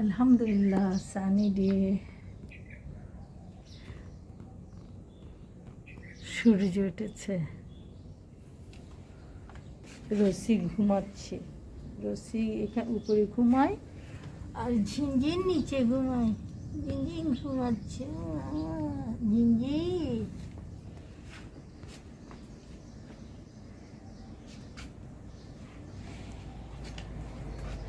আলহামদুলিল্লাহ, sunny day, সূর্য উঠেছে। রসি ঘুমাচ্ছে। রসি এখানে উপরে ঘুমায় আর ঝিনঝিন নিচে ঘুমায়। ঝিনঝিন ঘুমাচ্ছে। ঝিনঝিন।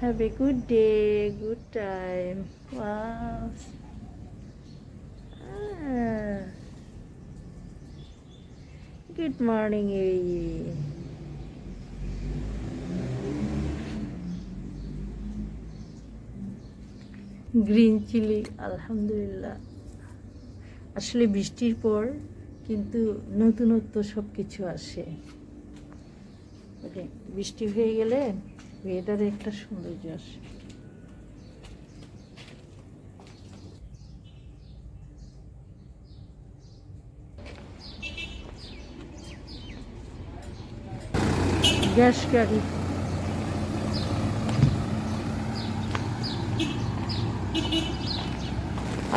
Have a good day, good time. Wow. Good morning, green chilli. আলহামদুলিল্লাহ, আসলে বৃষ্টির পর কিন্তু নতুনত্ব সব কিছু আসে। বৃষ্টি হয়ে গেলে ওয়েদারে একটা সৌন্দর্য আসে। গ্যাস গাড়ি।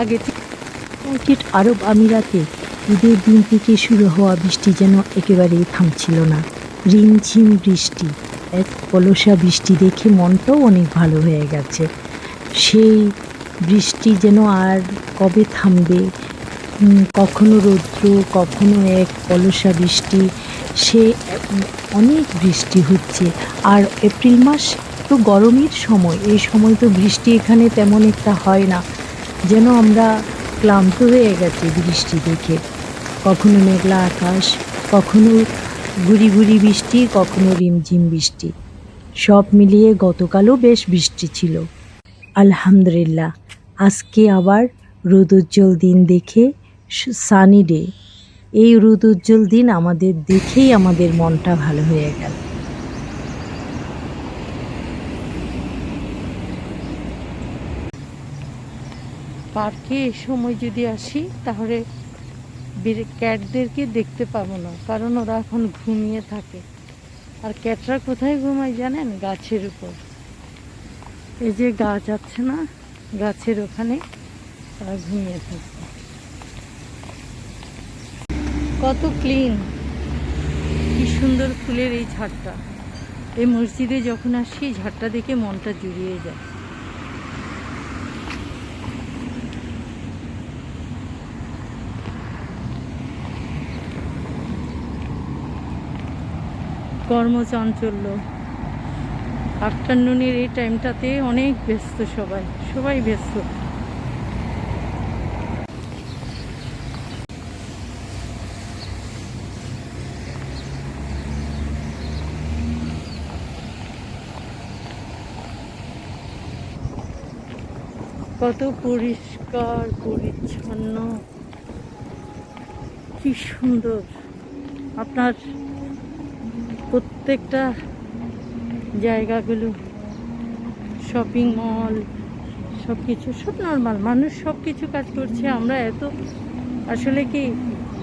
আগে ইউনাইটেড আরব আমিরাতে ঈদের দিন থেকে শুরু হওয়া বৃষ্টি যেন একেবারেই থামছিল না। রিমঝিম বৃষ্টি, এক পলসা বৃষ্টি দেখে মনটাও অনেক ভালো হয়ে গেছে। সেই বৃষ্টি যেন আর কবে থামবে। কখনো রৌদ্র, কখনো এক পলসা বৃষ্টি, সে অনেক বৃষ্টি হচ্ছে। আর এপ্রিল মাস তো গরমের সময়, এই সময় তো বৃষ্টি এখানে তেমন একটা হয় না। যেন আমরা ক্লান্ত হয়ে গেছে বৃষ্টি দেখে। কখনো মেঘলা আকাশ, কখনো গুড়ি গুড়ি বৃষ্টি, কখনো রিমঝিম বৃষ্টি। সব মিলিয়ে গতকালও বেশ বৃষ্টি ছিল। আলহামদুলিল্লাহ, আজকে আবার রোদোজ্জ্বল দিন দেখে, সানি ডে। এই রোদোজ্জ্বল দিন আমাদের দেখেই আমাদের মনটা ভালো হয়ে গেল। পার্কে এ সময় যদি আসি তাহলে ক্যাটদেরকে দেখতে পাবো না, কারণ ওরা এখন ঘুমিয়ে থাকে। আর ক্যাটরা কোথায় ঘুমায় জানেন? গাছের উপর। এই যে গাছ আছে না, গাছের ওখানে তারা ঘুমিয়ে থাকে। কত ক্লিন, কি সুন্দর ফুলের এই ঝাড়টা। এই মসজিদে যখন আসি ঝাড়টা দেখে মনটা জুড়িয়ে যায়। কর্মচাঞ্চল্য, আফটারনুনের এই টাইমটাতে অনেক ব্যস্ত, সবাই ব্যস্ত। কত পরিষ্কার পরিচ্ছন্ন, কি সুন্দর। আপনার প্রত্যেকটা জায়গাগুলো, শপিং মল, সব কিছু সব নর্মাল। মানুষ সব কিছু কাজ করছে। আমরা এত আসলে কি,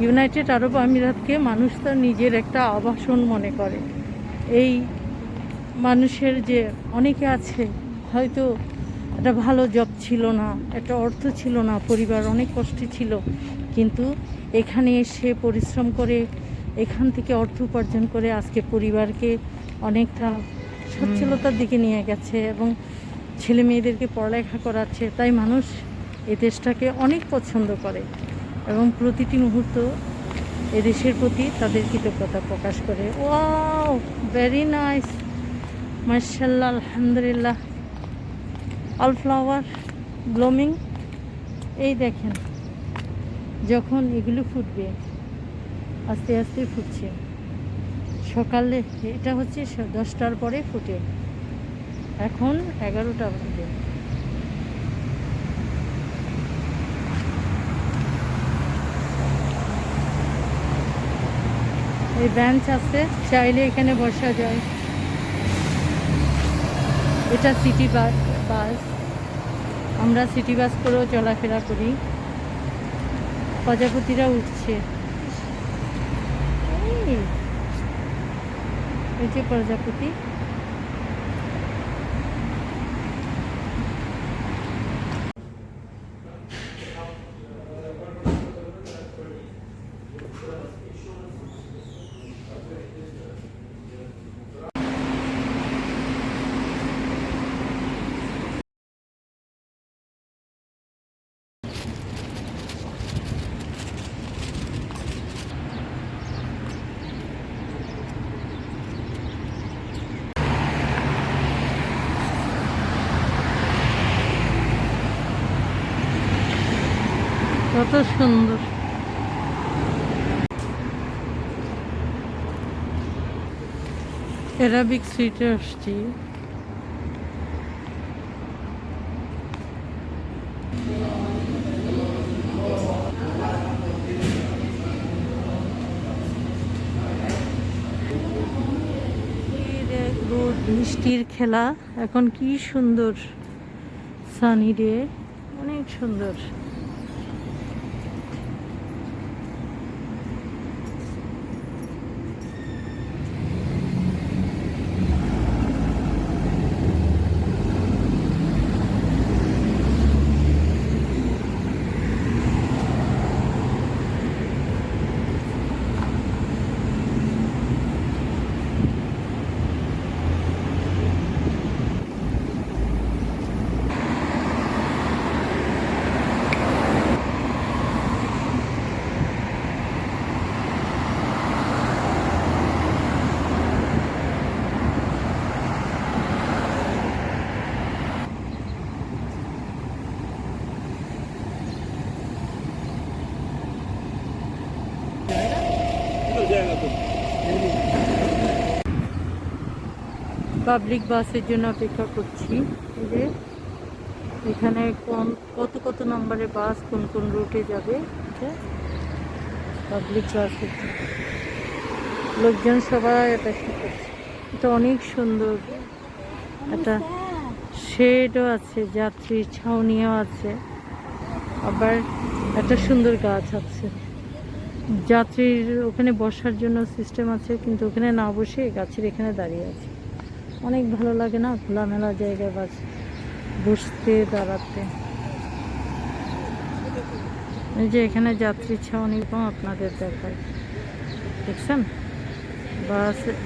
ইউনাইটেড আরব আমিরাতকে মানুষ তার নিজের একটা আবাসন মনে করে। এই মানুষের যে অনেকে আছে হয়তো একটা ভালো জব ছিল না, একটা অর্থ ছিল না, পরিবার অনেক কষ্টে ছিল, কিন্তু এখানে এসে পরিশ্রম করে এখান থেকে অর্থ উপার্জন করে আজকে পরিবারকে অনেকটা সচ্ছলতার দিকে নিয়ে গেছে এবং ছেলে মেয়েদেরকে পড়ালেখা করাচ্ছে। তাই মানুষ এ দেশটাকে অনেক পছন্দ করে এবং প্রতিটি মুহূর্ত এদেশের প্রতি তাদের কৃতজ্ঞতা প্রকাশ করে। ওয়াও, ভেরি নাইস, মাশাআল্লাহ, আলহামদুলিল্লাহ। All flower blooming. এই দেখেন, যখন এগুলো ফুটবে, আস্তে আস্তে ফুটছে। সকালে এটা হচ্ছে 10টার পরে ফুটে, এখন 11টা বাজে। এই বেঞ্চ আছে, চাইলে এখানে বসা যায়। এটা সিটি বাস। আমরা সিটি বাস করেও চলাফেরা করি। প্রজাপতিরা উঠছে, এই যে প্রজাপতি। কত সুন্দর। অ্যারাবিক সুইটে আসছি। রোদ মিষ্টির খেলা, এখন কি সুন্দর সানি ডে, অনেক সুন্দর। পাবলিক বাসের জন্য অপেক্ষা করছি। এই যে এখানে কত কত নম্বরের বাস কোন কোন রুটে যাবে, পাবলিক বাসের লোকজন সবাই অপেক্ষা করছে। এটা অনেক সুন্দর, একটা শেডও আছে, যাত্রীর ছাউনিও আছে, আবার একটা সুন্দর গাছ আছে। যাত্রীর ওখানে বসার জন্য সিস্টেম আছে, কিন্তু ওখানে না বসে গাছের এখানে দাঁড়িয়ে আছে। অনেক ভালো লাগে না, খোলামেলা জায়গায় বাস বসতে দাঁড়াতে। এই যে এখানে যাত্রী ছাউনি আপনাদের দেখায়, দেখছেন?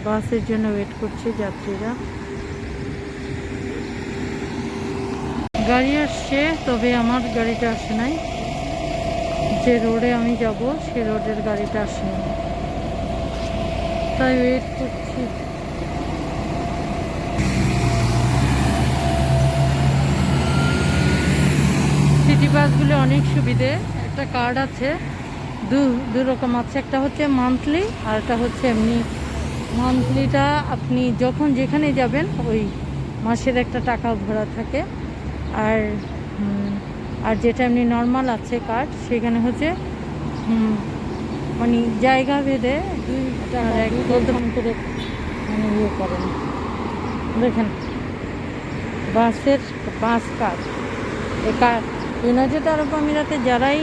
বাসের জন্য ওয়েট করছে যাত্রীরা। গাড়ি আসছে, তবে আমার গাড়িটা আসে নাই। যে রোডে আমি যাব সে রোডের গাড়িটা আসেনি, তাই ওয়েট করছি। সিটি বাসগুলো অনেক সুবিধে, একটা কার্ড আছে, দু রকম আছে, একটা হচ্ছে মান্থলি আর একটা হচ্ছে এমনি। মান্থলিটা আপনি যখন যেখানে যাবেন ওই মাসের একটা টাকা ভরা থাকে, আর আর যেটা এমনি নর্মাল আছে কার্ড, সেখানে হচ্ছে মানে জায়গা ভেদে দুইটা একদম করে মানে ইয়ে করেন। দেখেন বাস কার্ড, এই কার্ড ইউনাইটেড আরব আমিরাতে যারাই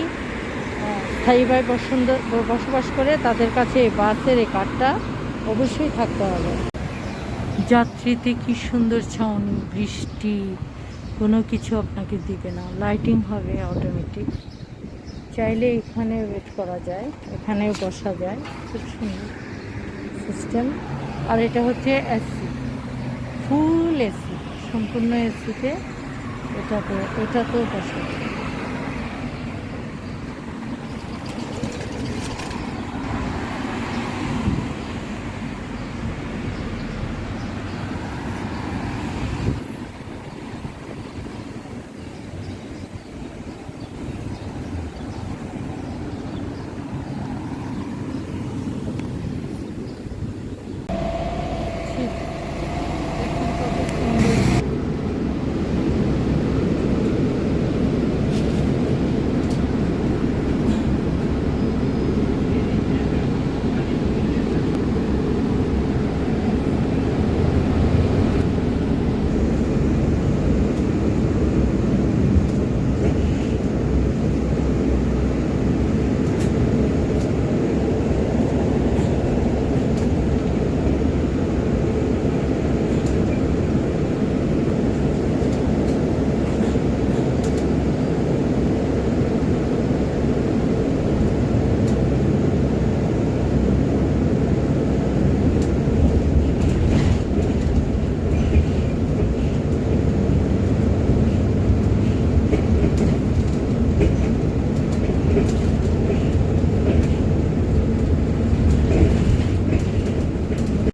স্থায়ীভাবে বসবাস করে তাদের কাছে এই বাসের এই কার্ডটা অবশ্যই থাকতে হবে। যাত্রীতে কি সুন্দর ছাউনি, বৃষ্টি কোনো কিছু আপনাকে দিবে না, লাইটিং হবে অটোমেটিক, চাইলে এখানে ওয়েট করা যায়, এখানেও বসা যায়, খুব সুন্দর সিস্টেম। আর এটা হচ্ছে এসি, ফুল এসি, সম্পূর্ণ এসিতে এটাতেও বসা যায়।